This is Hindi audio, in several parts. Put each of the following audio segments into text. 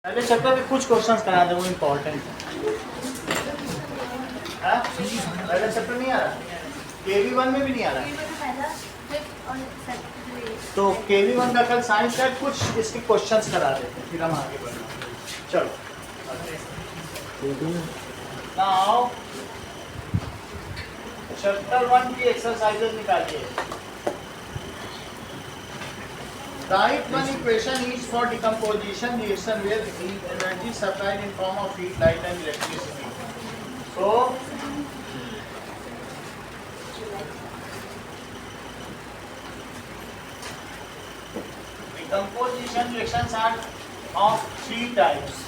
पहले चैप्टर के कुछ क्वेश्चंस करा दे, वो इम्पोर्टेंट है। पहले चैप्टर नहीं आ रहा, KV1 में भी नहीं आ रहा, तो KV1 का कल साइंस का कुछ इसके क्वेश्चंस करा देते हैं, फिर हम आगे बढ़ेंगे। चलो नाउ चैप्टर 1 की एक्सरसाइजेज निकालिए। Write one equation each for decomposition reaction where heat energy supplied in form of heat, light and electricity. So decomposition reactions are of three types.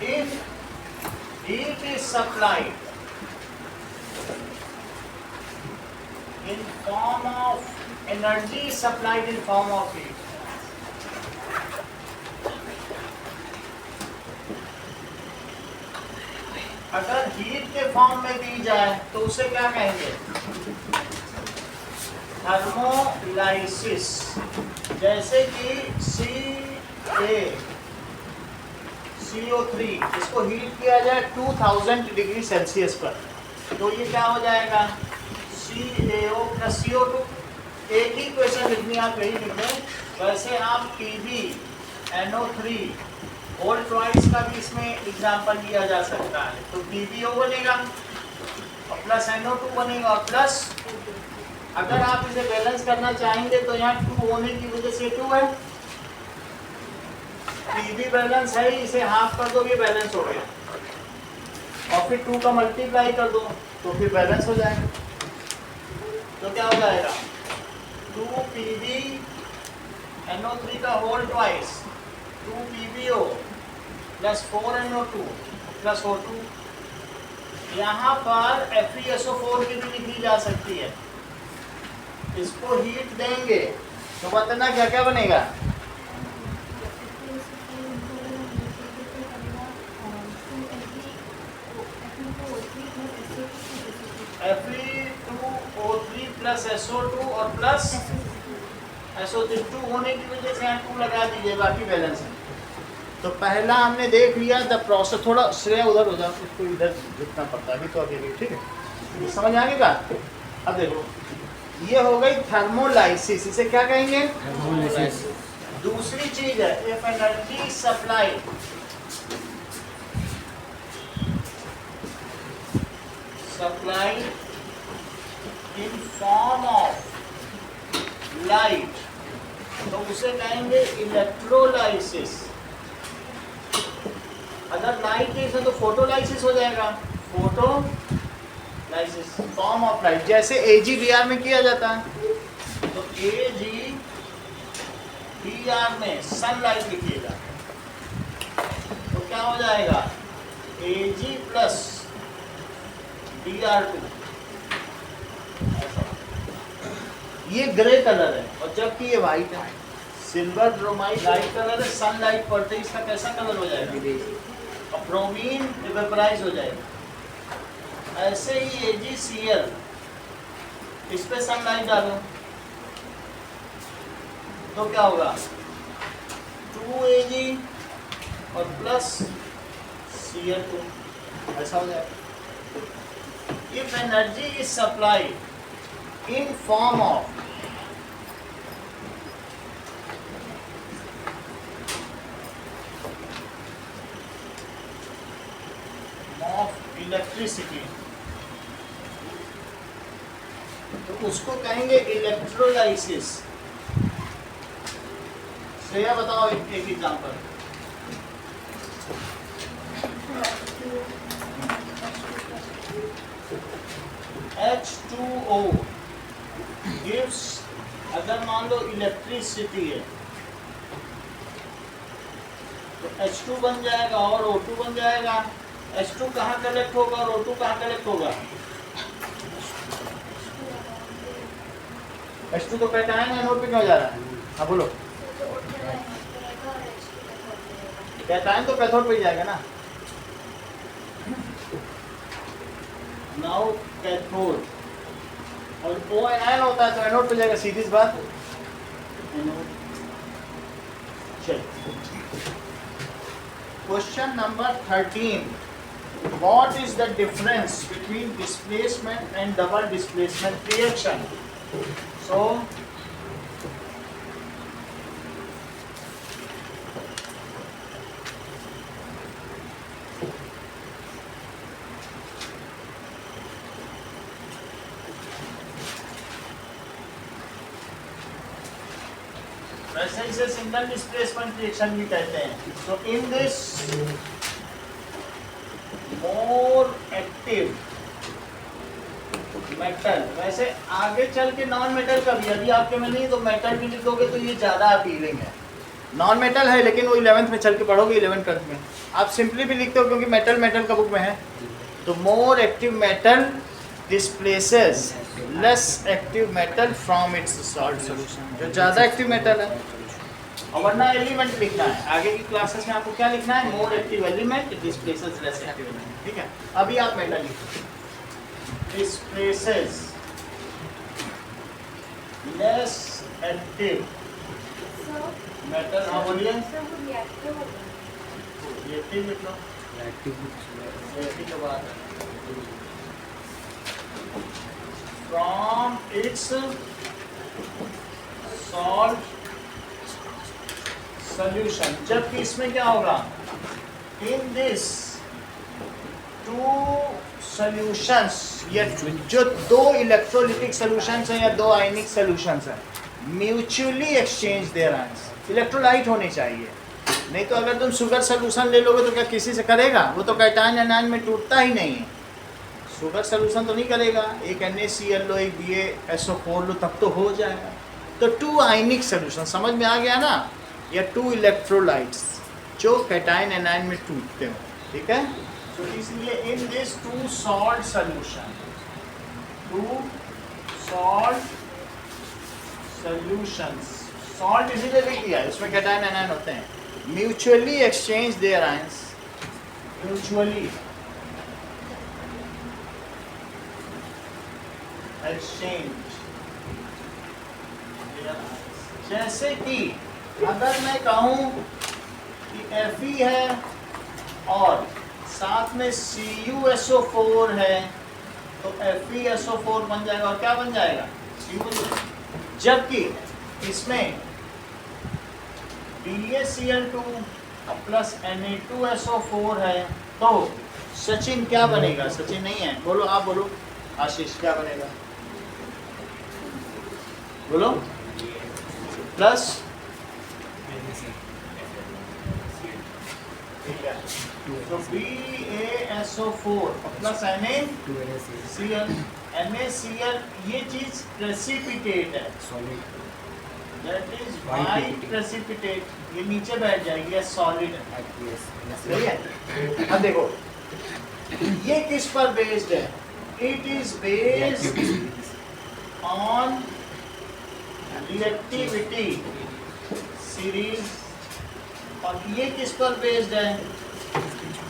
If heat is supplied in form of energy supplied in form of heat, अगर हीट के फॉर्म में दी जाए तो उसे क्या कहेंगे? थर्मोलाइसिस। जैसे कि CO3 इसको हीट किया जाए 2000 डिग्री सेल्सियस पर, तो ये क्या हो जाएगा? CaO plus CO2। एक ही क्वेश्चन लिखनी, आप यही लिख लें। वैसे आप PbNO3 होल ट्वाइस का भी इसमें एग्जाम्पल लिया जा सकता है, तो PbO बनेगा और प्लस NO2 बनेगा और प्लस, अगर आप इसे बैलेंस करना चाहेंगे तो यहाँ 2 होने की वजह से 2 है, Pb बैलेंस है, इसे हाफ कर दो, ये बैलेंस हो गया, और फिर 2 का मल्टीप्लाई कर दो तो फिर बैलेंस हो जाएगा। तो क्या हो जाएगा? 2PbNO3 का whole twice 2PbO plus 4NO2 plus O2। यहाँ पर FeSO4 की भी लिखी जा सकती है। इसको हीट देंगे तो बताना क्या क्या बनेगा? Fe2O3 प्लस SO2 और प्लस SO2 होने की वजह से यहाँ 2 लगा दीजिए, बाकी बैलेंस है। तो पहला हमने देख लिया द प्रोसेस। थोड़ा श्रेय उधर हो जाओ, इसको इधर झुकना पड़ता है अभी तो, अभी ठीक है, ये समझ आ गया। अब देखो, ये हो गई थर्मोलाइसिस, इसे क्या कहेंगे? थर्मोलाइसिस। दूसरी चीज है if energy supply in form of light, तो उसे कहेंगे इलेक्ट्रोलाइसिस। अगर लाइट है तो फोटोलाइसिस हो जाएगा, फोटोलाइसिस फॉर्म ऑफ लाइट। जैसे AgBr में किया जाता है, तो AgBr में सनलाइट लिखिएगा तो क्या हो जाएगा? Ag plus Br2। ये ग्रे कलर है और जबकि ये वाइट है। सिल्वर ब्रोमाइड लाइट कलर है, सनलाइट पड़ते ही इसका कैसा कलर हो जाएगा? और ब्रोमीन इवेपराइज हो जाएगा। ऐसे ही AgCl, इस पे सनलाइट डालो तो क्या होगा? 2Ag और प्लस Cl2, ऐसा हो जाएगा। If energy is supplied in form of electricity, तो उसको कहेंगे इलेक्ट्रोलाइसिस। श्रेया बताओ एक एग्जांपल। H2O gives, अगर मान लो इलेक्ट्रिसिटी है तो H2 बन जाएगा और O2 बन जाएगा। H2 कहाँ कलेक्ट होगा और O2 कहाँ कलेक्ट होगा? H2 तो कैटायन है, एनोड पे क्यों जा रहा है? हाँ बोलो। कैटायन तो कैथोड पे ही जाएगा ना। नाउ कैथोड और O एनायन होता है तो एनोड पे जाएगा, सीधी सी बात। चलिए question number 13, what is the difference between displacement and double displacement reaction? So वैसे इसे सिंगल डिस्प्लेसमेंट रिएक्शन भी कहते हैं। So in this more active metal, वैसे आगे चल के नॉन मेटल का भी, अभी आपके में नहीं तो मेटल भी लिखोगे तो ये ज़्यादा अपीलिंग है। नॉन मेटल है लेकिन वो 11th में चल के पढ़ोगे, 11th 12th में आप सिंपली भी लिखते हो क्योंकि मेटल मेटल का बुक में है। तो मोर active metal displaces less active metal from its salt solution, जो ज़्यादा एक्टिव मेटल है। और वरना एलिमेंट लिखना है, आगे की क्लासेस में आपको क्या लिखना है, more active element displaces less active element, ठीक है। अभी आप मेटल लिखो, डिस्प्लेसेस लेस एक्टिव मेटल। हाँ बोलिए, रिएक्टिव लिख लो, रिएक्टिव के बाद फ्रॉम इट्स सॉल्ट सॉल्यूशन, जबकि इसमें क्या होगा, इन दिस टू सॉल्यूशंस, ये जो दो इलेक्ट्रोलिटिक सॉल्यूशंस हैं या दो आयनिक सॉल्यूशंस हैं, mutually exchange their ions, electrolyte होने चाहिए। नहीं तो अगर तुम शुगर सॉल्यूशन ले लोगे तो क्या किसी से करेगा, वो तो कैटायन एनायन में टूटता ही नहीं है। शुगर सॉल्यूशन तो नहीं करेगा, एक NaCl लो, एक BaSO4 लो, तब तो हो जाएगा। तो टू आयनिक सॉल्यूशन समझ में आ गया ना, या टू इलेक्ट्रोलाइट्स जो कैटायन एनायन में टूटते हो, ठीक है। तो इसलिए in this two salt solution, two salt solutions, salt इसीलिए लिख दिया, इसमें कैटायन एनायन होते हैं, mutually exchange their ions, mutually exchange. जैसे कि अगर मैं कहूं कि Fe है और साथ में CuSO4 है तो FeSO4 बन जाएगा, और क्या बन जाएगा, Cu। जबकि इसमें BaCl2 प्लस Na2SO4 है, तो सचिन क्या बनेगा, सचिन नहीं है, बोलो आप बोलो, आशीष क्या बनेगा, बोलो, प्लस, ठीक है, तो BaSO4 प्लस NaCl, NaCl ये चीज प्रेसिपिटेट है, दैट इज वाइट प्रेसिपिटेट, ये नीचे बैठ जाएगी, या सॉलिड है, सही है। अब देखो ये किस पर बेस्ड है, it is based on reactivity series, और ये किस पर बेस्ड है,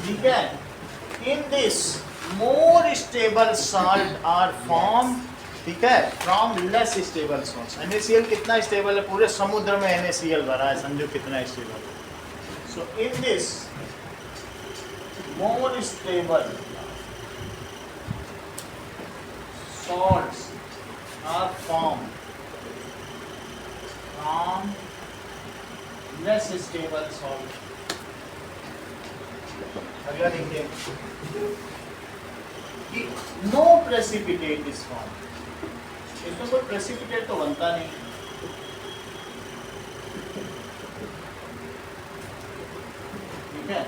ठीक है। In this more stable salt are form, ठीक है, from less stable salts. NaCl कितना स्टेबल है, पूरे समुद्र में NaCl भरा है, समझो कितना स्टेबल है। So in this more stable salts are formed from less stable salt। अगला देखिए कि no precipitate is formed, इसमें कोई precipitate तो बनता नहीं, ठीक है।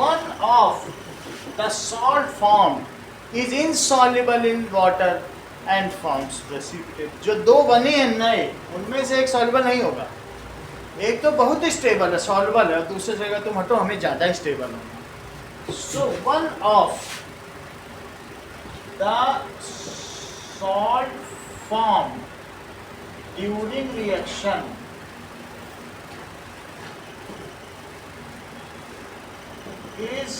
One of the salt formed is insoluble in water and forms precipitate। जो दो बने हैं नए, उनमें से एक सॉल्युबल नहीं होगा, एक तो बहुत स्टेबल है, सॉल्युबल है, दूसरे जगह तुम हटो, हमें ज़्यादा स्टेबल होगा। So one of the salt form during reaction is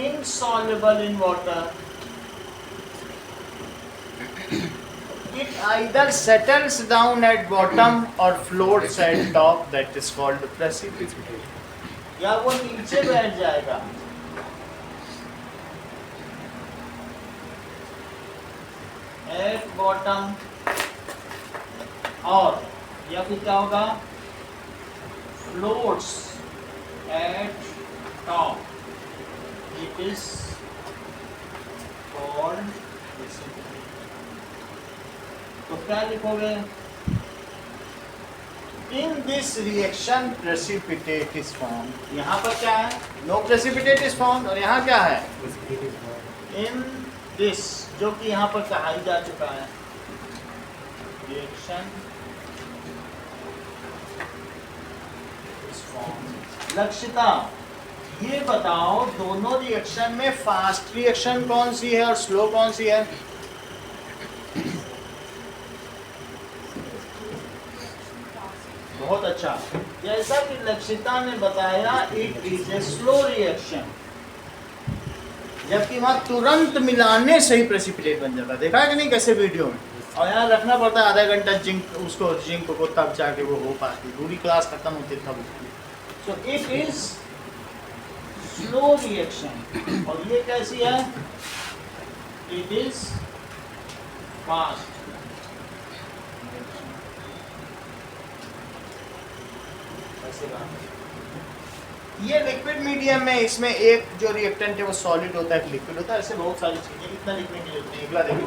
insoluble in water, it either settles down at bottom or floats at top, that is called precipitation. या वो नीचे बैठ जाएगा, at bottom, और या फिर क्या होगा, floats at top, it is called precipitation. तो क्या लिखोगे, in this reaction precipitate is form. यहाँ पर क्या है, नो प्रेसिपिटेट इज फॉर्म, और यहाँ क्या है, इन दिस, जो कि यहाँ पर कहा ही जा चुका है, रिएक्शन इज फॉर्म. लक्षिता ये बताओ, दोनों रिएक्शन में फास्ट रिएक्शन कौन सी है और स्लो कौन सी है? बहुत अच्छा. जैसा कि लक्षिता ने बताया, it is a slow reaction, जबकि वहां तुरंत मिलाने से ही प्रेसिपिटेट बन जाता है. देखा है कि नहीं कैसे वीडियो में? और यहाँ रखना पड़ता है आधा घंटा जिंक को तब जाके वो हो पाती, पूरी क्लास खत्म होती तब. सो इट इज स्लो रिएक्शन. और ये कैसी है, इट इज फास्ट. ये लिक्विड मीडियम में, इसमें एक जो रिएक्टेंट है वो सॉलिड होता है, लिक्विड होता है. ऐसे बहुत सारी चीजें, इतना लिखने की जरूरत नहीं. अगला देखो,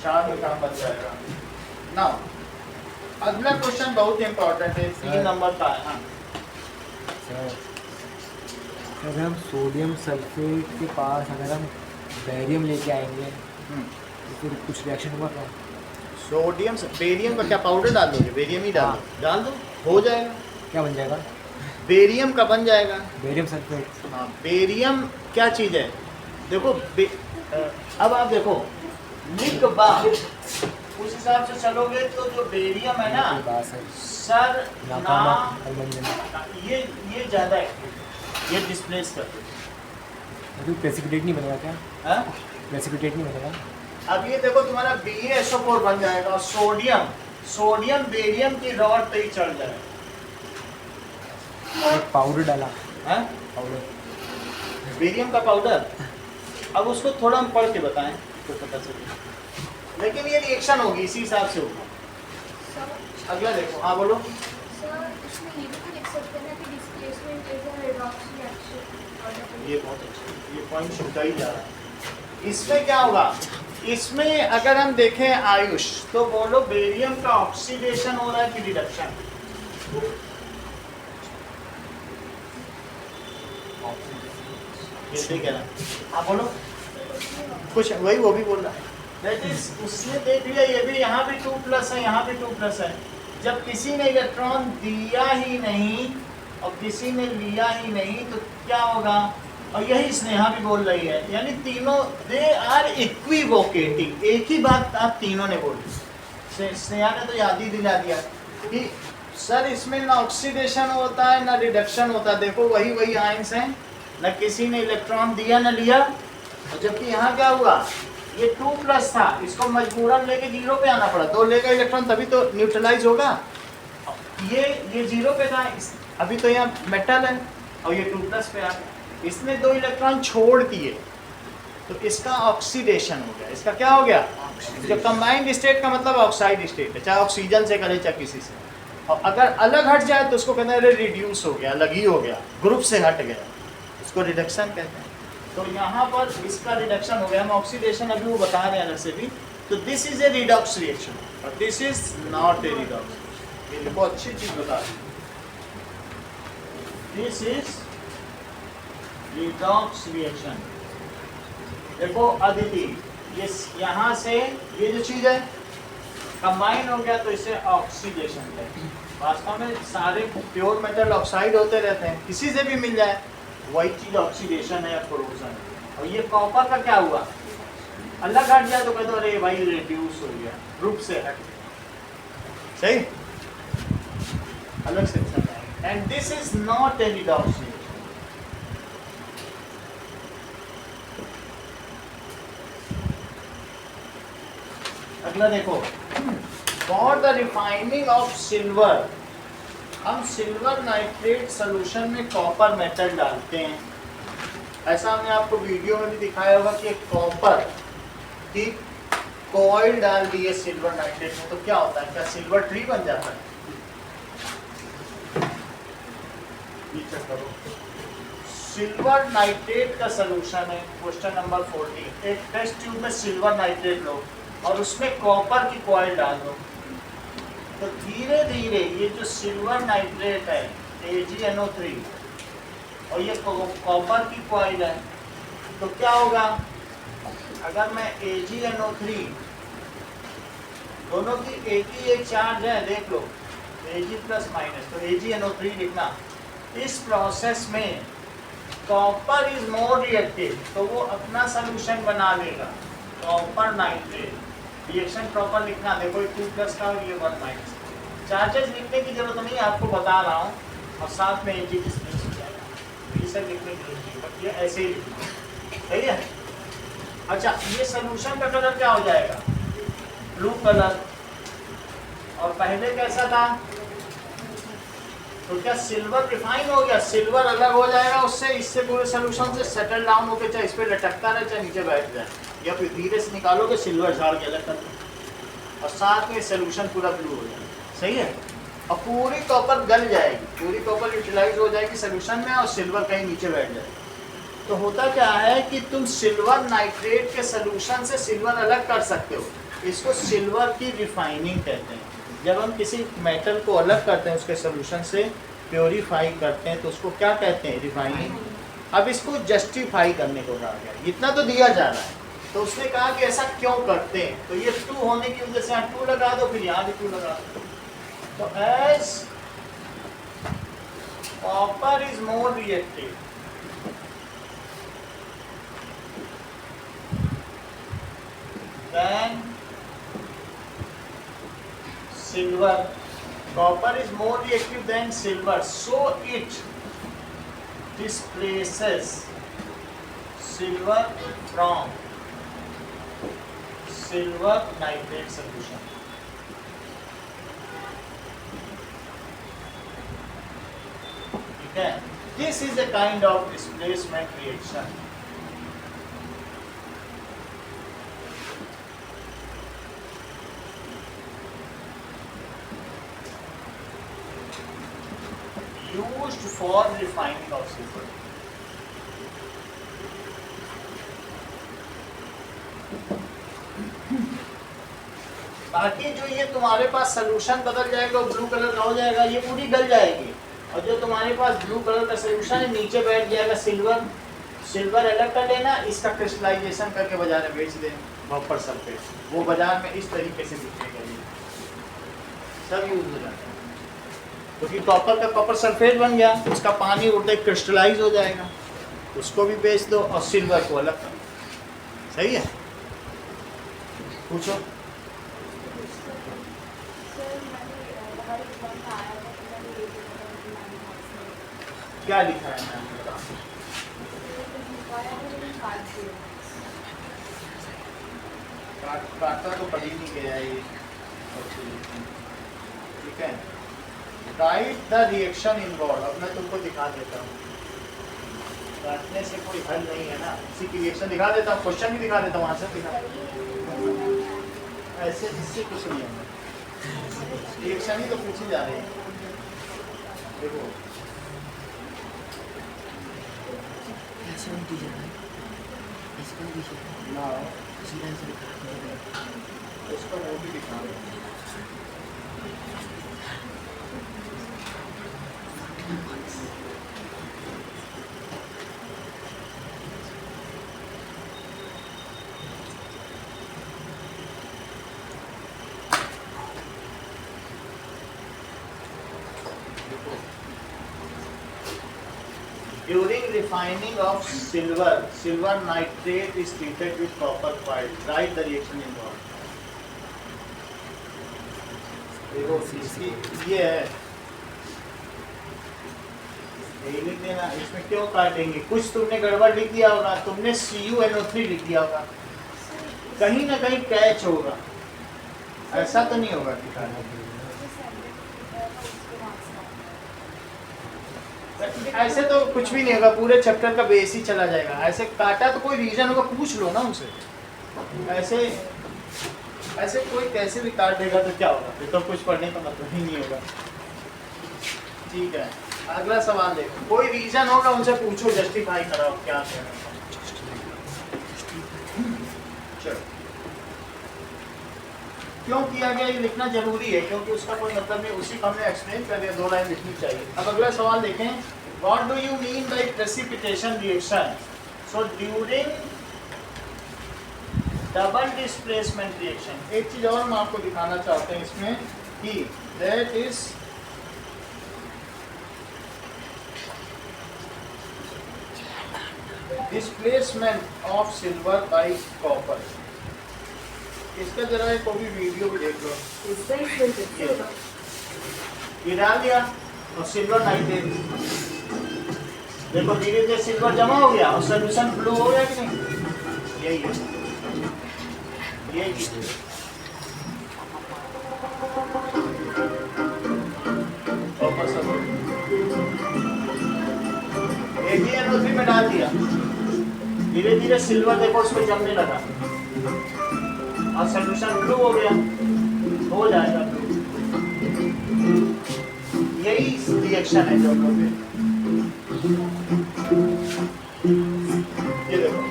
4 में काम बन जाएगा. नाउ अगला क्वेश्चन बहुत इंपॉर्टेंट है, 3 नंबर का है. अगर हम सोडियम सल्फेट के पास अगर हम बेरियम लेके आएंगे तो फिर कुछ रिएक्शन हुआ था? सोडियम बेरियम का क्या पाउडर डाल दोगे? बेरियम ही डाल दो, हो जाएगा. क्या बन जाएगा? बेरियम का बन जाएगा, बेरियम सल्फेट. हाँ, बेरियम क्या चीज़ है, देखो अब आप देखो लिख बात उस हिसाब से चलोगे तो जो बेरियम है ना सर ना, ये ज़्यादा एक्टिव, ये डिस्प्लेस करते हैं. प्रेसिपिटेट नहीं बनेगा क्या? हाँ, प्रेसिपिटेट नहीं बनेगा. अब ये देखो तुम्हारा BaSO4 बन जाएगा, और सोडियम बेरियम की रॉड पे ही चढ़ जाएगा. पाउडर डाला है, पाउडर, बेरियम का पाउडर. अब उसको थोड़ा हम पढ़ के बताएं तो पता चले, लेकिन ये रिएक्शन होगी इसी हिसाब से होगा. अगला देखो. हाँ बोलो. ये बहुत अच्छा, ये पॉइंट छूटा ही जा रहा है. इसमें क्या होगा, इसमें अगर हम देखें आयुष, तो बोलो बेरियम का ऑक्सीडेशन हो रहा है कि रिडक्शन? हाँ बोलो कुछ, वही वो भी बोल रहा है. दैट इज, उसने देख लिया ये भी, यहाँ भी 2+ है, यहाँ भी 2+ है. जब किसी ने इलेक्ट्रॉन दिया ही नहीं और किसी ने लिया ही नहीं तो क्या होगा, और यही स्नेहा भी बोल रही है, यानी तीनों दे आर इक्विवोकेटिंग. एक ही बात आप तीनों ने बोली. स्नेहा ने तो याद ही दिला दिया कि सर इसमें ना ऑक्सीडेशन होता है ना रिडक्शन होता है. देखो वही आयंस हैं, न किसी ने इलेक्ट्रॉन दिया न लिया. और जबकि यहाँ क्या हुआ, ये 2+ था, इसको मजबूरन लेके 0 पे आना पड़ा. 2 लेगा इलेक्ट्रॉन तभी तो न्यूट्रलाइज होगा. ये 0 पे था, अभी तो यहाँ मेटल है और ये 2+ पे आ गया. इसने 2 इलेक्ट्रॉन छोड़ दिए तो इसका ऑक्सीडेशन हो गया. इसका क्या हो गया, जो कंबाइंड स्टेट का मतलब ऑक्साइड स्टेट है, चाहे ऑक्सीजन से करे चाहे किसी से. और अगर अलग हट जाए तो उसको कहते हैं रिड्यूस हो गया, अलग ही हो गया, ग्रुप से हट गया, इसको रिडक्शन कहते हैं. तो यहाँ पर इसका रिडक्शन हो गया. हम ऑक्सीडेशन अभी वो बता रहे हैं अलग से भी. तो this is a redox reaction और this is not a redox. ये देखो अच्छी चीज बता रही, दिस इज रिडॉक्स रिएक्शन. देखो अदिति, ये यहाँ से ये जो चीज है कंबाइन हो गया तो इसे ऑक्सीडेशन कहते हैं. वास्तव में सारे प्योर मेटल ऑक्साइड होते रहते हैं, किसी से भी मिल जाए वही चीज ऑक्सीडेशन है या कोरोजन. और ये कॉपर का क्या हुआ, अलग हट जाए तो कहते अरे भाई रिड्यूस हो गया, ग्रुप से हट गया. सही, अलग से. And this is not a redox. अगला देखो, for the refining of silver, हम सिल्वर नाइट्रेट सोल्यूशन में कॉपर मेटल डालते हैं। ऐसा हमने आपको वीडियो में भी दिखाया होगा कि एक कॉपर की कॉइल डाल दी है सिल्वर नाइट्रेट में, तो क्या होता है, क्या सिल्वर ट्री बन जाता है? चेक करो, सिल्वर नाइट्रेट का सोल्यूशन है। क्वेश्चन नंबर 14, एक टेस्ट ट्यूब में सिल्वर नाइट्रेट लो और उसमें कॉपर की कॉइल डाल दो, तो धीरे धीरे ये जो सिल्वर नाइट्रेट है AgNO3 और ये कॉपर की कॉइल है, तो क्या होगा, अगर मैं AgNO3 दोनों की एक ही एक चार्ज है, देख लो Ag प्लस माइनस, तो AgNO3 लिखना। इस प्रोसेस में कॉपर इज मोर रिएक्टिव, तो वो अपना सोल्यूशन बना लेगा, कॉपर नाइट्रेट। रिएक्शन प्रॉपर लिखना, देखो ये 2 प्लस का और ये 1 माइनस। चार्जेस लिखने की जरूरत नहीं, आपको बता रहा हूँ, और साथ में Ag डिस्प्लेस हो जाएगा, ये सब लिखने की जरूरत नहीं, बट ये ऐसे ही लिखना, सही है। अच्छा, ये सोल्यूशन का कलर क्या हो जाएगा, ब्लू कलर, और पहले कैसा था, तो क्या सिल्वर रिफाइन हो गया, सिल्वर अलग हो जाएगा उससे, इससे पूरे सोल्यूशन से सेटल डाउन होकर, चाहे इस पर लटकता रहे चाहे नीचे बैठ जाए, या फिर धीरे से निकालोगे सिल्वर झाड़ के अलग कर दो, और साथ में सोल्यूशन पूरा ब्लू हो जाएगा, सही है। और पूरी कॉपर गल जाएगी, पूरी कॉपर यूटिलाइज हो जाएगी सोल्यूशन में, और सिल्वर कहीं नीचे बैठ जाएगा। तो होता क्या है कि तुम सिल्वर नाइट्रेट के सोल्यूशन से सिल्वर अलग कर सकते हो, इसको सिल्वर की रिफाइनिंग कहते हैं। जब हम किसी मेटल को अलग करते हैं, उसके सोल्यूशन से प्योरीफाई करते हैं, तो उसको क्या कहते हैं, रिफाइनिंग। अब इसको जस्टिफाई करने को कहा गया, इतना तो दिया जा रहा है, तो उसने कहा कि ऐसा क्यों करते हैं, तो ये 2 होने की वजह से यहाँ 2 लगा दो, फिर यहाँ भी 2 लगा दो। तो as copper is more reactive, than silver, copper is more reactive than silver, so it displaces silver from silver nitrate solution. ठीक है, this is a kind of displacement reaction. Used for refining of silver. बाकी जो ये तुम्हारे पास सोल्यूशन बदल जाएगा, ब्लू कलर का हो जाएगा, ये पूरी गल जाएगी, और जो तुम्हारे पास ब्लू कलर का सोल्यूशन है नीचे बैठ जाएगा सिल्वर, सिल्वर अलग कर लेना, इसका क्रिस्टलाइजेशन करके बाजार में बेच देना, कॉपर सल्फेट, वो बाजार में इस तरीके से बिकेगा, सब यूज हो जाता है। क्योंकि कॉपर का कॉपर सल्फेट बन गया, उसका पानी उड़ते क्रिस्टलाइज हो जाएगा, उसको भी बेच दो और सिल्वर को अलग कर, सही है। पूछो। क्या लिखा है मैम, काटा तो पढ़ी नहीं गया ये, ठीक है। राइट द रिएक्शन इन्वॉल्व, अब मैं तुमको दिखा देता हूँ, काटने से कोई हल नहीं है ना, इसी की रिएक्शन दिखा देता हूँ, क्वेश्चन भी दिखा देता हूँ, वहाँ से दिखा, ऐसे इससे कुछ नहीं है, रिएक्शन ही तो पूछी जा रही है, देखो ना, उसका वो भी दिखा रहे हैं। During refining of silver, silver nitrate is treated with copper coil. Write the reaction involved. देखो इसकी ये है, यही लिख देना, इसमें क्यों काटेंगे, कुछ तुमने गड़बड़ लिख दिया होगा, तुमने CuNO3 लिख दिया होगा, कहीं ना कहीं कैच होगा, ऐसा तो नहीं होगा दिखाने। ऐसे तो कुछ भी नहीं होगा, पूरे चैप्टर का बेस ही चला जाएगा। ऐसे काटा तो कोई रीजन होगा, पूछ लो ना उनसे। ऐसे ऐसे कोई कैसे भी काट देगा तो क्या होगा, फिर तो कुछ पढ़ने का मतलब ही नहीं होगा। ठीक है, अगला सवाल देखो, कोई रीजन होगा उनसे पूछो, जस्टिफाई कराओ क्या कह रहे हैं। चलो, क्यों किया गया ये लिखना जरूरी है, क्योंकि उसका कोई मतलब नहीं, उसी को हमने एक्सप्लेन कर दिया, 2 लाइन लिखनी चाहिए। अब अगला सवाल देखें, what do you mean bye precipitation reaction? So during double displacement reaction, एक चीज और हम आपको दिखाना चाहते हैं इसमें कि that is displacement of silver bye copper. इसका जरा एक भी वीडियो भी देख लो। ये डाल दिया और सिल्वर नाइट्रेट, देखो धीरे धीरे सिल्वर जमा हो गया और सोल्यूशन ब्लू हो गया कि नहीं? यही है, यही एक ही NO3 में डाल दिया, धीरे धीरे सिल्वर देखो उसमें जमने लगा और सोल्यूशन ब्लू हो गया, हो जाएगा ब्लू। यही रिएक्शन है जो हम लोग ये देखो,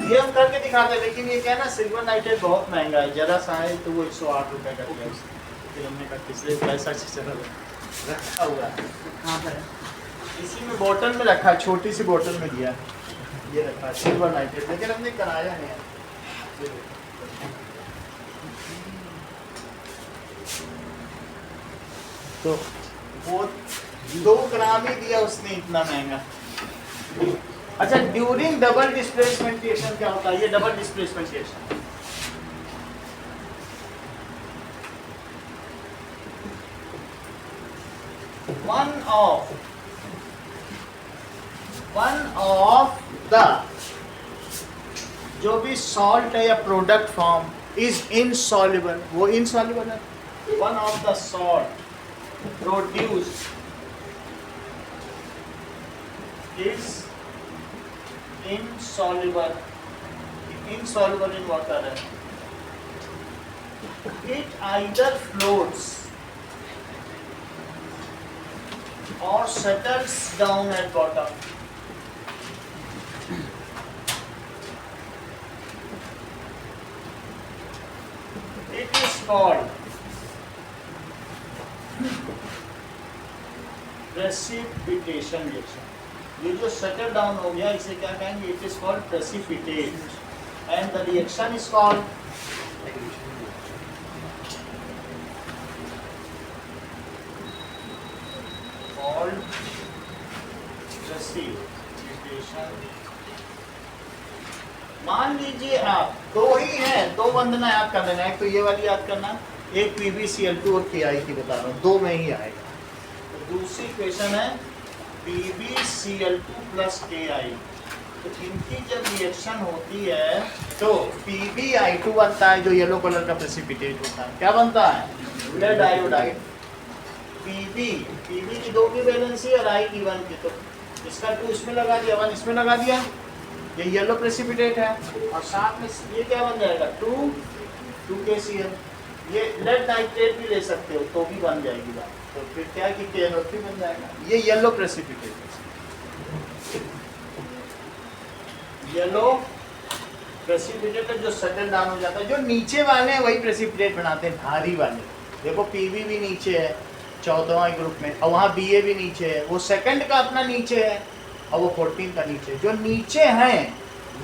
ये हम करके दिखाते हैं, लेकिन ये क्या है ना, सिल्वर नाइट्रेट बहुत महंगा है, जरा सा है तो वो 108 रुपए का दिया, फिर हमने कहा किसलिए पैसा चला रखा हुआ है, कहाँ पर है? इसी में बोतल में रखा है, छोटी सी बोतल में दिया, ये रखा है सिल्वर नाइट्रेट, लेकिन हमने कराया नहीं है। तो वो 2 ग्राम ही दिया उसने, इतना महंगा। अच्छा, ड्यूरिंग डबल डिस्प्लेसमेंट रिएक्शन क्या होता है? ये double displacement reaction one of the जो भी सॉल्ट है या प्रोडक्ट फॉर्म इज इनसॉल्युबल, वो इनसॉल्युबल है। One of the salt produced is insoluble in water. It either floats or settles down at bottom. It is called precipitation reaction. ये जो सेटल डाउन हो गया इसे क्या कहेंगे? It is called precipitate and the reaction is called precipitation. मान लीजिए आप 2 ही हैं, 2 वंदना याद कर लेना, एक तो ये वाली याद करना, एक PbCl2 और Ki की बता रहा हूँ, 2 में ही आएगा। तो दूसरी इक्वेशन है PbCl2 प्लस Ki। तो इनकी जब रिएक्शन होती है तो PbI2 बनता है, जो येलो कलर का प्रेसिपिटेट होता है। क्या बनता है? Lead iodide. Pb की 2 की वैलेंसी और I की 1 की, तो इसका 2 इसमें लगा दिया, 1 इसमें लगा दिया, ये येलो प्रेसिपिटेट है। और साथ में ये क्या बन जाएगा? 2KCl। ये लेड नाइट्रेट भी ले सकते हो तो भी बन जाएगी बात। तो फिर क्या कि KNO3 बन जाएगा। ये येलो प्रेसिपिटेट है, येलो प्रेसिपिटेट है जो सेटल डाउन हो जाता है। जो नीचे वाले हैं वही प्रेसिपिटेट बनाते हैं, भारी वाले। देखो Pb भी नीचे है 14वां ग्रुप में, और वहाँ Ba भी नीचे है, वो सेकंड का अपना नीचे है और वो 14 का नीचे। जो नीचे हैं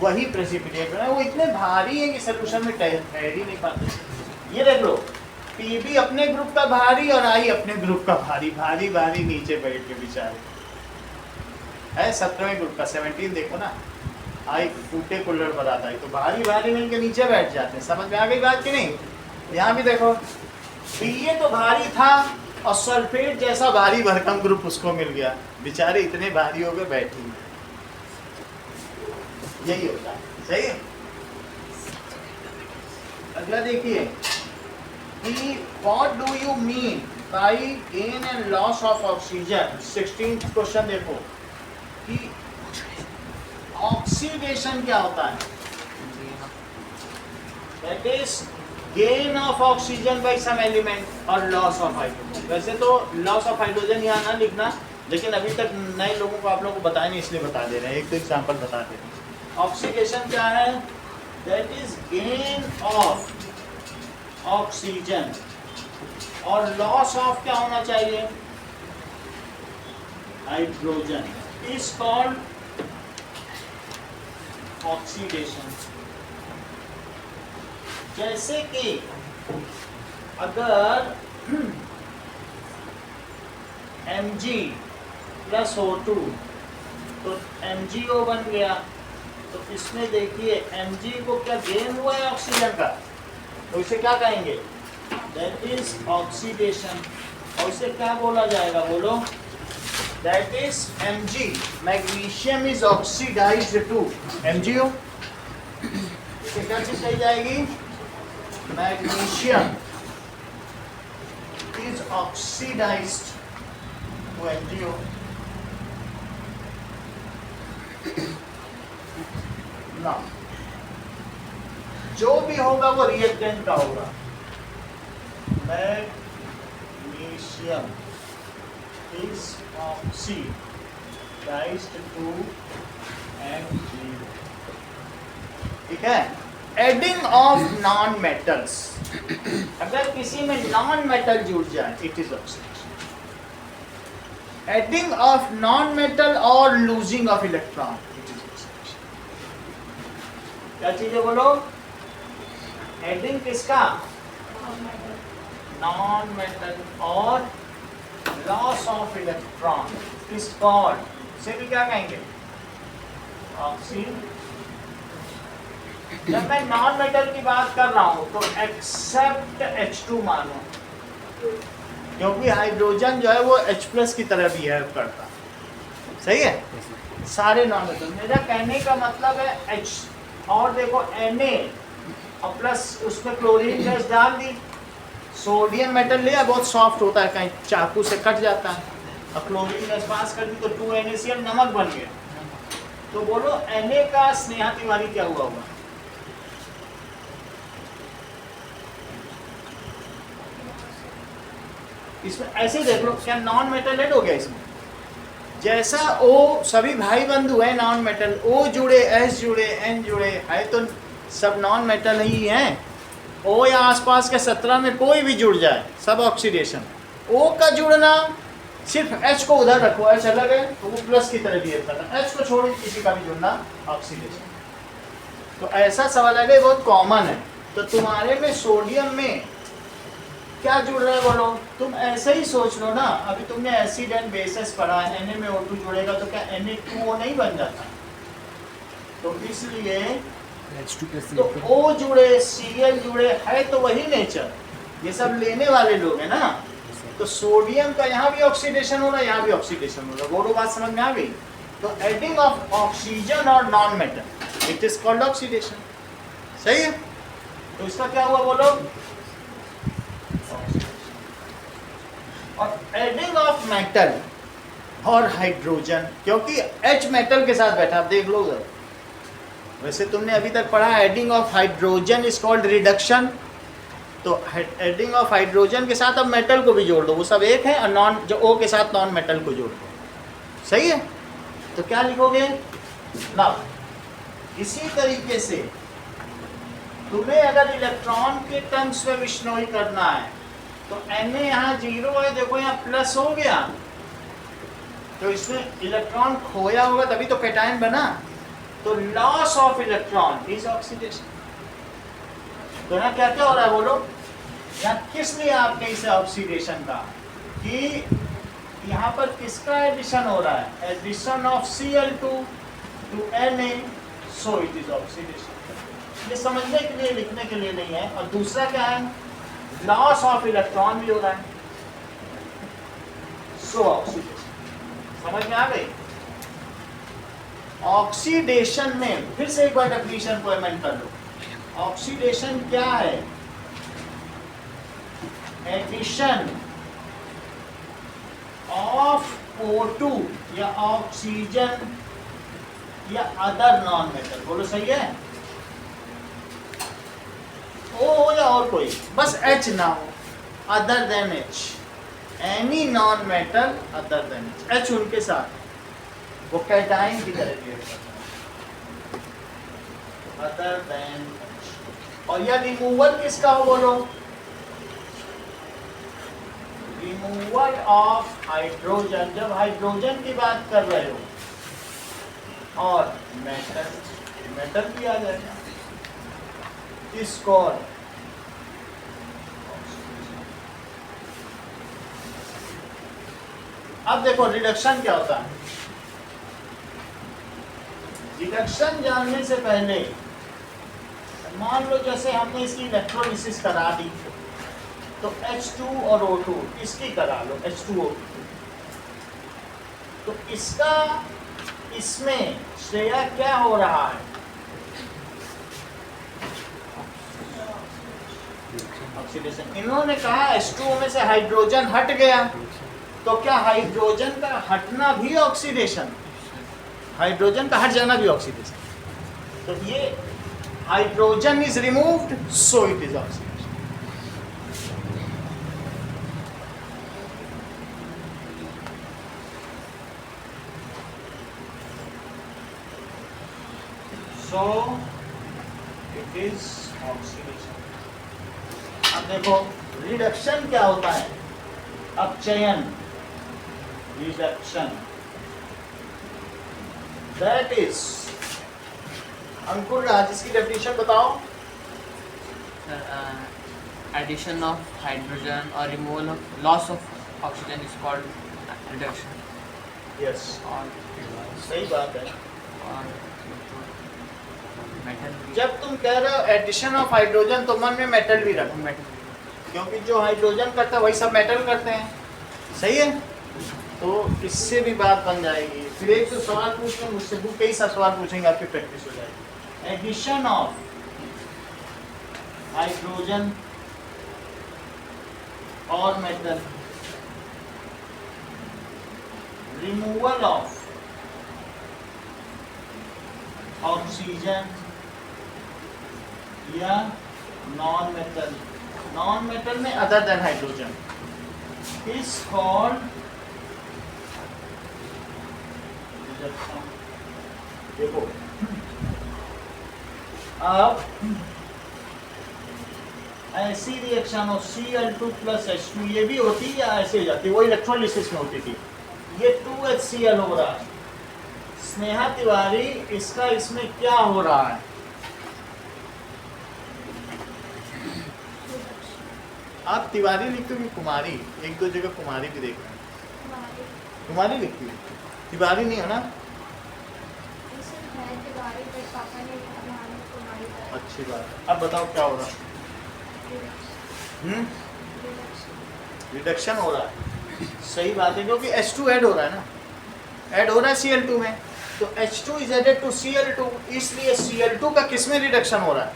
वही प्रेसिपिटेट बना, वो इतने भारी हैं कि सोल्यूशन में ठहर ही नहीं पाते। ये देख लो, Pb अपने ग्रुप का भारी और I अपने ग्रुप का भारी, भारी भारी नीचे बैठ के बेचारे है। 17वें ग्रुप का 17 देखो ना, I फूटे कुल्लड़ बनाता है, तो भारी भारी मिलके नीचे बैठ जाते हैं। समझ में आ गई बात कि नहीं? यहाँ भी देखो, Ba तो भारी था और सल्फेट जैसा भारी भरकम ग्रुप उसको मिल गया, बेचारे इतने भारी हो गए बैठे। यही होता है, सही है। अगला देखिए कि what do you mean by gain and loss of oxygen. 16th question देखो कि ऑक्सीडेशन क्या होता है। That is gain of oxygen by some element और लॉस ऑफ हाइड्रोजन। वैसे तो लॉस ऑफ हाइड्रोजन यहाँ ना लिखना, लेकिन अभी तक नए लोगों को आप लोगों को बताया नहीं, इसलिए बता दे रहे हैं। एक तो एग्जाम्पल बता दे रहे हैं। ऑक्सीडेशन क्या है? That is gain of oxygen और लॉस ऑफ क्या होना चाहिए? Hydrogen is called oxidation. जैसे कि अगर Mg प्लस O2 तो MgO बन गया, तो इसमें देखिए Mg को क्या गेन हुआ है ऑक्सीजन का, तो इसे क्या कहेंगे? That is oxidation. और इसे क्या बोला जाएगा? बोलो। That is Mg, magnesium is oxidised to MgO। इसे क्या चीज कही जाएगी? Magnesium is oxidized to MgO। ना जो भी होगा वो रिएक्टेंट का होगा। Magnesium is oxidized to MgO। ठीक है। एडिंग ऑफ नॉन मेटल्स, अगर किसी में नॉन मेटल जुड़ जाए it is oxidation. Adding of non metal और losing of electron it is oxidation. क्या चीजें बोलो? एडिंग किसका? नॉन मेटल और loss of electron is called, इसे भी क्या कहेंगे? ऑक्सीडेशन। जब मैं नॉन मेटल की बात कर रहा हूं तो एक्सेप्ट H2 मानो, क्योंकि हाइड्रोजन जो है वो H+ की तरह बिहेव करता है। सही है? सारे नॉन मेटल। मेरा कहने का मतलब है H और देखो Na और प्लस उसमें क्लोरीन गैस डाल दी, सोडियम मेटल लिया, बहुत सॉफ्ट होता है, कहीं चाकू से कट जाता है, और क्लोरीन गैस पास कर दी तो 2NaCl नमक बन गया। तो बोलो Na का स्नेहा तिवारी क्या हुआ होगा? इसमें ऐसे देख लो, क्या नॉन मेटल ऐड हो गया इसमें? जैसा O सभी भाई बंधु है नॉन मेटल, O जुड़े, S जुड़े, N जुड़े, है तो सब नॉन मेटल ही हैं। O या आसपास के 17 में कोई भी जुड़ जाए सब ऑक्सीडेशन। O का जुड़ना, सिर्फ H को उधर रखो, H अलग है तो वो प्लस की तरह बिहेव करना, H को छोड़ो किसी का भी जुड़ना ऑक्सीडेशन। तो ऐसा सवाल है, बहुत कॉमन है। तो तुम्हारे में सोडियम में क्या जुड़ रहा है बोलो? तुम ऐसे ही सोच लो ना, अभी तुमने एसिड एंड बेसेस पढ़ा है, Na में O2 जुड़ेगा तो क्या Na2O नहीं बन जाता? तो इसलिए तो O जुड़े, Cl जुड़े, है तो वही नेचर, ये सब लेने वाले लोग हैं ना। तो सोडियम का यहाँ भी ऑक्सीडेशन हो रहा है, यहाँ भी ऑक्सीडेशन हो रहा है। वो बात समझ में आ गई? तो एडिंग ऑफ ऑक्सीजन और non metal it is called oxidation. सही है? तो इसका क्या हुआ बोलो? और एडिंग ऑफ मेटल और हाइड्रोजन, क्योंकि H मेटल के साथ बैठा, आप देख लो उधर। वैसे तुमने अभी तक पढ़ा adding of hydrogen is called reduction. तो एडिंग ऑफ हाइड्रोजन के साथ अब मेटल को भी जोड़ दो, वो सब एक है, और नॉन जो O के साथ नॉन मेटल को जोड़ दो। सही है? तो क्या लिखोगे ना? इसी तरीके से तुम्हें अगर इलेक्ट्रॉन के टर्म्स में विश्नोई करना है तो Na यहाँ 0 है, देखो यहाँ प्लस हो गया, तो इसमें इलेक्ट्रॉन खोया होगा तभी तो कैटायन बना। तो loss of electron is oxidation. तो यहाँ क्या क्या हो रहा है बोलो? यहाँ किस लिए आपने इसे ऑक्सीडेशन कहा? कि यहाँ पर किसका एडिशन हो रहा है? Addition of Cl2 to Na, so it is oxidation. ये समझने के लिए, लिखने के लिए नहीं है। और दूसरा क्या है? लॉस ऑफ इलेक्ट्रॉन भी हो रहा है, सो ऑक्सीडेशन। समझ में आ गई? ऑक्सीडेशन में फिर से एक बार डेफिनेशन को अमेंड कर लो। ऑक्सीडेशन क्या है? एडिशन ऑफ O2 या ऑक्सीजन या अदर नॉन मेटल। बोलो सही है? O हो या और कोई, बस H ना हो, other than H, any non metal other than H, H उनके साथ वो कैटाइन की तरह रिएक्ट करता है, अदर देन H। और यह रिमूवल किसका हो बोलो? रिमूवल ऑफ हाइड्रोजन, जब हाइड्रोजन की बात कर रहे हो, और मेटल, मेटल भी आ जाएगा, इसको। अब देखो रिडक्शन क्या होता है। रिडक्शन जानने से पहले मान लो जैसे हमने इसकी इलेक्ट्रोलिसिस करा दी, तो H2 और O2 इसकी करा लो, H2O2, तो इसका इसमें श्रेया क्या हो रहा है? ऑक्सीडेशन। इन्होंने कहा H2O में से हाइड्रोजन हट गया, तो क्या हाइड्रोजन का हटना भी ऑक्सीडेशन? हाइड्रोजन का हट जाना भी ऑक्सीडेशन। तो ये hydrogen is removed, so it is oxidation. So it is oxidation. अब देखो रिडक्शन क्या होता है? अपचयन, रिडक्शन, दैट इज, अंकुर राज इसकी डेफिनेशन बताओ। Addition of hydrogen or removal of loss of oxygen is called reduction. Yes, और सही बात है। मेटल जब तुम कह रहे हो एडिशन ऑफ हाइड्रोजन, तो मन में मेटल भी रखो, मेटल क्योंकि जो हाइड्रोजन करता है वही सब मेटल करते हैं, सही है? तो इससे भी बात बन जाएगी। फिर एक तो सवाल पूछ लो मुझसे, वो कई सा सवाल पूछेंगे, आपकी प्रैक्टिस हो जाएगी। एडिशन ऑफ हाइड्रोजन और मेटल, रिमूवल ऑफ ऑक्सीजन या नॉन मेटल, नॉन मेटल में other than hydrogen, is called reduction. देखो अब ऐसी रिएक्शन हो Cl2 प्लस H2, ये भी होती है या ऐसे हो जाती है? वो इलेक्ट्रोलिसिस में होती थी। ये 2HCl हो रहा है। स्नेहा तिवारी, इसका इसमें क्या हो रहा है? आप तिवारी लिखते हो कि कुमारी? एक दो जगह कुमारी भी देख रहे हैं। कुमारी लिखती है, तिवारी नहीं है ना? अच्छी बात है। अब बताओ क्या हो रहा है? रिडक्शन हो रहा है, सही बात है, क्योंकि H2 ऐड हो रहा है ना, ऐड हो रहा है Cl2 में, तो H2 is added to Cl2, इसलिए Cl2 का किस में रिडक्शन हो रहा है?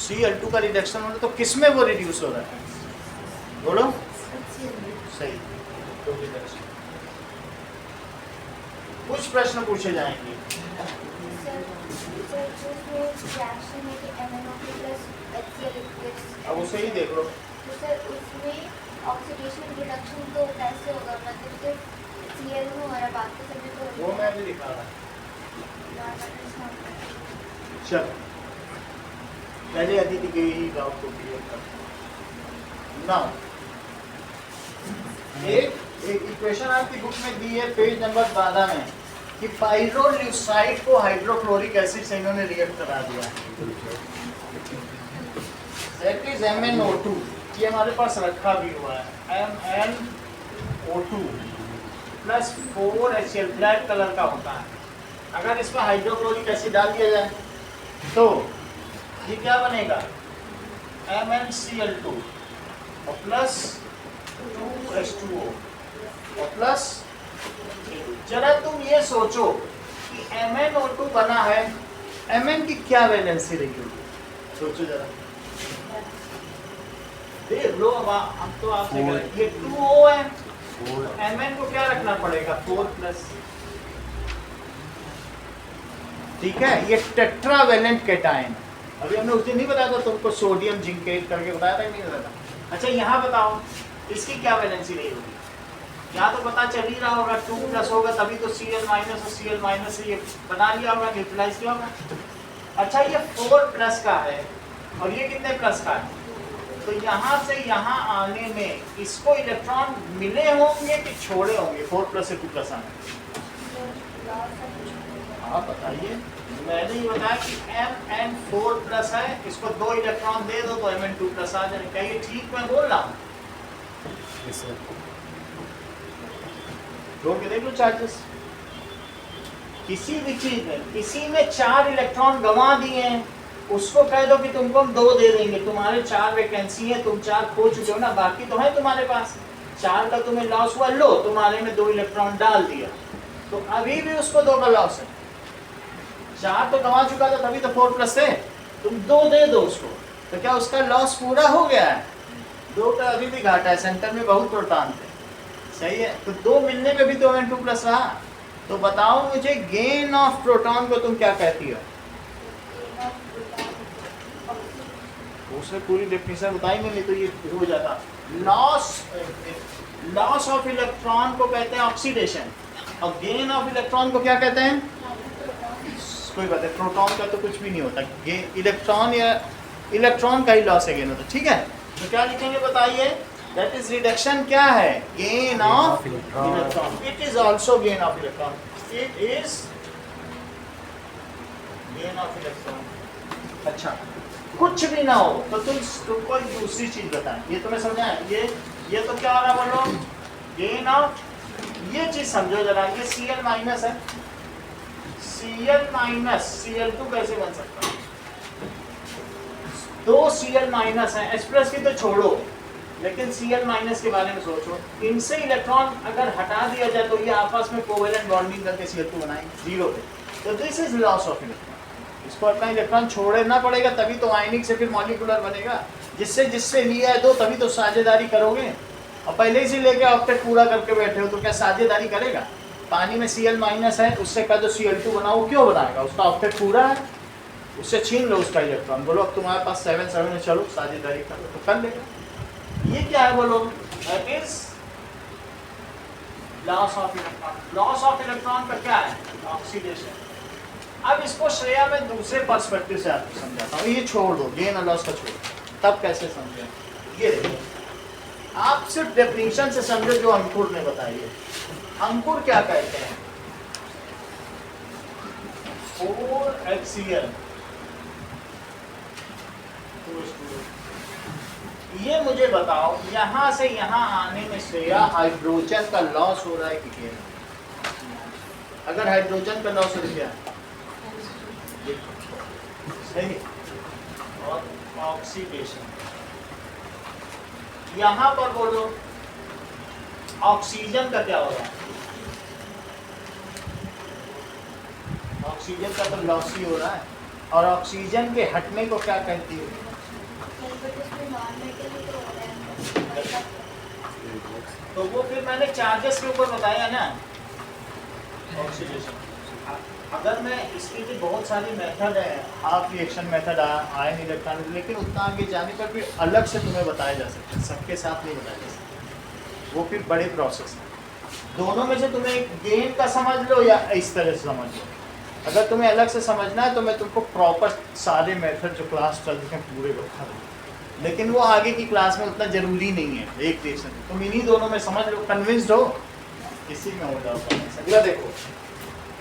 Cl2 का रिडक्शन हो रहा है, तो किस में वो रिड्यूस हो रहा है? बोलो सही, तो रिडक्शन। कुछ प्रश्न पूछे जाएंगे। अब उसे ही देख लो। तो सर उसमें ऑक्सीडेशन रिडक्शन तो कैसे होगा? मतलब सिर्फ Cl में हो रहा है, बाकी सभी तो वो मैं भी दिखा रहा। चल पहले अदिति के ही डाउट को क्लियर कर। नाउ एक इक्वेशन आपकी बुक में दी है पेज नंबर 12 में कि पाइरोल्यूसाइड को हाइड्रोक्लोरिक एसिड से इन्होंने रिएक्ट करा दिया। दैट इज MnO2, ये हमारे पास रखा भी हुआ है, MnO2 plus 4HCl, black colour का होता है। अगर इसमें हाइड्रोक्लोरिक एसिड डाल दिया जाए तो ये क्या बनेगा? MnCl2 और प्लस 2H2O और प्लस। जरा तुम ये सोचो कि MnO2 बना है Mn की क्या वैलेंसी रही होगी, सोचो जरा। देख लो अब तो आपसे कह रहे हैं, ये 2O है, तो Mn को क्या रखना पड़ेगा 4+। ठीक है, ये टेट्रावेलेंट कैटायन। अभी हमने उस दिन नहीं बताया था तुमको, सोडियम जिंकेट करके बताया था कि नहीं बताया था। अच्छा यहाँ बताओ इसकी क्या वैलेंसी नहीं होगी, यहाँ तो पता चल ही रहा होगा 2+ होगा, तभी तो Cl- और Cl- से ये बना लिया होगा, न्यूट्रलाइज किया होगा। अच्छा ये 4+ का है और ये कितने प्लस का है, तो यहाँ से यहाँ आने में इसको इलेक्ट्रॉन मिले होंगे कि छोड़े होंगे 4+ से 2+ आने में? हाँ बताइए, मैंने ये बताया कि Mn 4+ है, इसको 2 इलेक्ट्रॉन दे दो तो Mn 2+ आ जाए। क्या ये ठीक मैं बोल रहा हूँ? जोड़ के देख लो चार्जेस। किसी भी चीज में, किसी में 4 इलेक्ट्रॉन गंवा दिए हैं, उसको कह दो कि तुमको हम 2 दे देंगे, तुम्हारे 4 वैकेंसी है, तुम 4 खो चुके हो ना, बाकी तो है तुम्हारे पास, 4 का तुम्हें लॉस हुआ, लो तुम्हारे में 2 इलेक्ट्रॉन डाल दिया, तो अभी भी उसको 2 का लॉस है। 4 तो गंवा चुका था तभी तो 4+ है, तुम 2 दे दो उसको, तो क्या उसका लॉस पूरा हो गया है? 2 का अभी भी घाटा है, सेंटर में बहुत प्रोटॉन थे, सही है, तो 2 मिलने पे भी तो Mn 2+ रहा। तो बताओ मुझे गेन ऑफ प्रोटॉन को तुम क्या कहती हो? उसने पूरी डेफिनेशन बताई नहीं तो ये हो जाता। लॉस ऑफ इलेक्ट्रॉन को कहते हैं ऑक्सीडेशन, और गेन ऑफ इलेक्ट्रॉन को क्या कहते हैं? कोई बात है, प्रोटॉन का तो कुछ भी नहीं होता, इलेक्ट्रॉन या इलेक्ट्रॉन का ही लॉस है, गेन होता, ठीक है। तो क्या लिखेंगे बताइए? दैट इज रिडक्शन क्या है? Gain of electron. It is also gain of electron, it is gain of electron. अच्छा कुछ भी ना हो तो तुमको एक दूसरी चीज बताएं, ये तुम्हें समझा है? ये तो क्या हो रहा बोलो? गेन ऑफ, ये चीज समझो जरा, ये Cl- है, Cl- Cl2 कैसे बन सकता है? 2 Cl- है, H+ की तो छोड़ो, लेकिन Cl- के बारे में सोचो, इनसे इलेक्ट्रॉन अगर हटा दिया जाए तो ये आपस में कोवेलेंट बॉन्डिंग करके Cl2 बनाएंगे 0 पे, तो this is loss of electron. इसको अपना इलेक्ट्रॉन छोड़ना पड़ेगा, तभी तो आयनिक से फिर मॉलिक्यूलर बनेगा, जिससे लिया है 2 तभी तो साझेदारी करोगे, और पहले ही से लेके ऑक्टेट पूरा करके बैठे हो तो क्या साझेदारी करेगा? पानी में Cl- है, उससे कह दो Cl2 बनाओ, क्यों बनाएगा? उसका ऑक्टेट पूरा है, उससे छीन लो उसका इलेक्ट्रॉन, बोलो अब तुम्हारे पास 7 है, चलो साझेदारी कर लो, तो कर लेगा। ये क्या है बोलो? That is loss of electron. Loss of electron का क्या है? ऑक्सीडेशन। अब इसको श्रेया में दूसरे पर्सपेक्टिव से आपको समझाता हूँ, ये छोड़ दो, गेन और लॉस का छोड़, तब कैसे समझे? ये देखो, आप सिर्फ डेफिनेशन से समझो जो अंकुर ने बताई है। अंकुर क्या कहते हैं? 4HCl। ये मुझे बताओ, यहाँ से यहाँ आने में श्रेया हाइड्रोजन का लॉस हो रहा है कि गेन? अगर हाइड्रोजन का लॉस हो गया सही, और ऑक्सीडेशन यहाँ पर बोलो, ऑक्सीजन का क्या हो रहा है? ऑक्सीजन का तो लॉस ही हो रहा है, और ऑक्सीजन के हटने को क्या कहती है? तो वो फिर मैंने चार्जेस के ऊपर बताया ना, ऑक्सीडेशन। अगर मैं इसके लिए बहुत सारी मेथड है, half reaction method, ion electron, लेकिन उतना आगे जाने पर भी अलग से तुम्हें बताया जा सकता है, सबके साथ नहीं बताया जा सकता, वो फिर बड़े प्रोसेस है। दोनों में से तुम्हें गेन का समझ लो या इस तरह से समझ लो। अगर तुम्हें अलग से समझना है तो मैं तुमको प्रॉपर सारे मेथड जो क्लास चलते हैं पूरे बता दूँ, लेकिन वो आगे की क्लास में उतना जरूरी नहीं है। एक रिएक्शन तुम इन्हीं दोनों में समझ लो, कन्विंस्ड हो, इसी में हो जाओ। अगला देखो,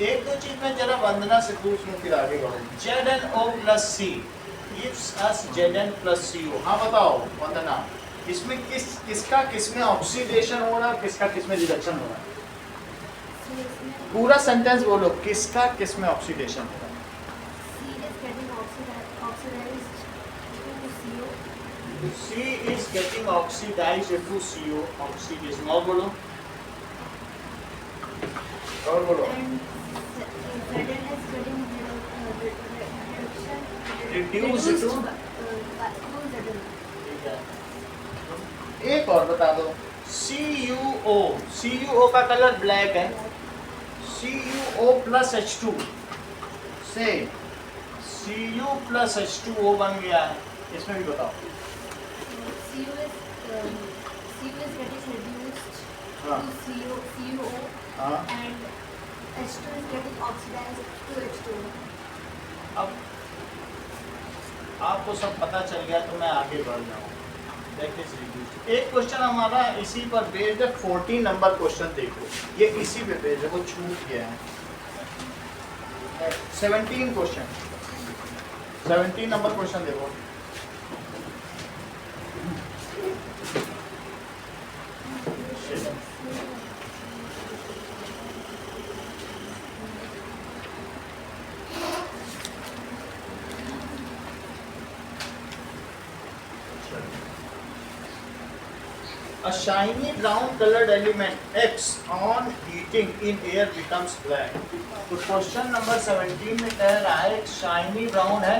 एक दो चीज में जरा वंदना से पूछ लूं फिर आगे बढ़ो। ZnO+C gives us Zn+CO। हाँ बताओ वंदना, इसमें किसका किसमें ऑक्सीडेशन हो रहा है, किसका किसमें रिडक्शन हो रहा है? पूरा सेंटेंस बोलो, किसका किसमें ऑक्सीडेशन हो रहा है? C is getting oxidized to CO, oxidation। और बोलो, और बोलो। Reduce to एक और बता दो CuO का कलर ब्लैक है CuO plus H2 से Cu plus H2O बन गया है इसमें भी बताओ हाँ हाँ अब आपको सब पता चल गया तो मैं आगे बढ़ जाऊँ एक क्वेश्चन हमारा इसी पर बेस्ड है 14 नंबर क्वेश्चन देखो ये इसी पे बेस्ड है वो छूट गया है 17 क्वेश्चन 17 नंबर क्वेश्चन देखो A shiny brown colored element X on heating in air becomes black. तो क्वेश्चन नंबर 17 में कह रहा है एक शाइनी ब्राउन है